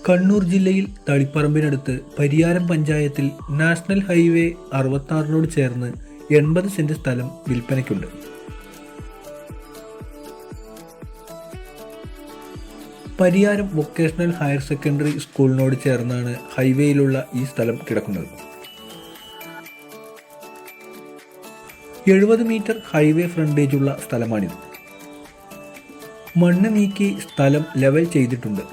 കണ്ണൂർ ജില്ലയിൽ തളിപ്പറമ്പിനടുത്ത് പരിയാരം പഞ്ചായത്തിൽ national highway 66 ചേർന്ന് 80 സെന്റ് സ്ഥലം വിൽപ്പനയ്ക്കുണ്ട്. പരിയാരം വൊക്കേഷണൽ ഹയർ സെക്കൻഡറി സ്കൂളിനോട് ചേർന്നാണ് ഹൈവേയിലുള്ള ഈ സ്ഥലം കിടക്കുന്നത്. 70 മീറ്റർ ഹൈവേ ഫ്രണ്ടേജുള്ള സ്ഥലമാണിത്. മണ്ണ് നീക്കി സ്ഥലം ലെവൽ ചെയ്തിട്ടുണ്ട്.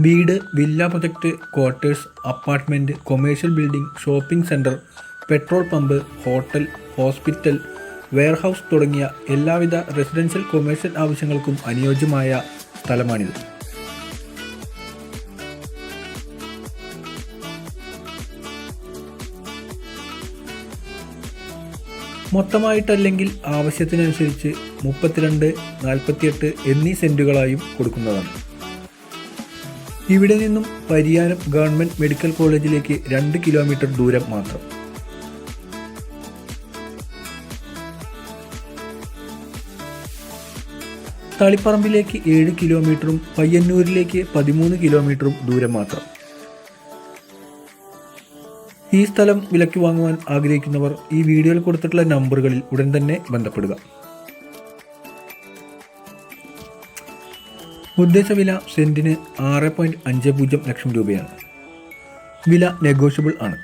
വീട്, villa project, quarters, apartment, commercial building, shopping centre, petrol pump, hotel, hospital, warehouse തുടങ്ങിയ എല്ലാവിധ റെസിഡൻഷ്യൽ കൊമേഴ്ഷ്യൽ ആവശ്യങ്ങൾക്കും അനുയോജ്യമായ സ്ഥലമാണിത്. മൊത്തമായിട്ടല്ലെങ്കിൽ ആവശ്യത്തിനനുസരിച്ച് 32, 48 എന്നീ സെൻറ്റുകളായും കൊടുക്കുന്നതാണ്. ഇവിടെ നിന്നും പരിയാരം ഗവൺമെൻറ് മെഡിക്കൽ കോളേജിലേക്ക് 2 കിലോമീറ്റർ ദൂരം മാത്രം. തളിപ്പറമ്പിലേക്ക് 7 കിലോമീറ്ററും പയ്യന്നൂരിലേക്ക് 13 കിലോമീറ്ററും ദൂരം മാത്രം. ഈ സ്ഥലം വിലയ്ക്ക് വാങ്ങുവാൻ ആഗ്രഹിക്കുന്നവർ ഈ വീഡിയോയിൽ കൊടുത്തിട്ടുള്ള നമ്പറുകളിൽ ഉടൻ തന്നെ ബന്ധപ്പെടുക. ഉദ്ദേശ വില സെന്റിന് 6.50 ലക്ഷം രൂപയാണ്. വില നെഗോഷ്യബിൾ ആണ്.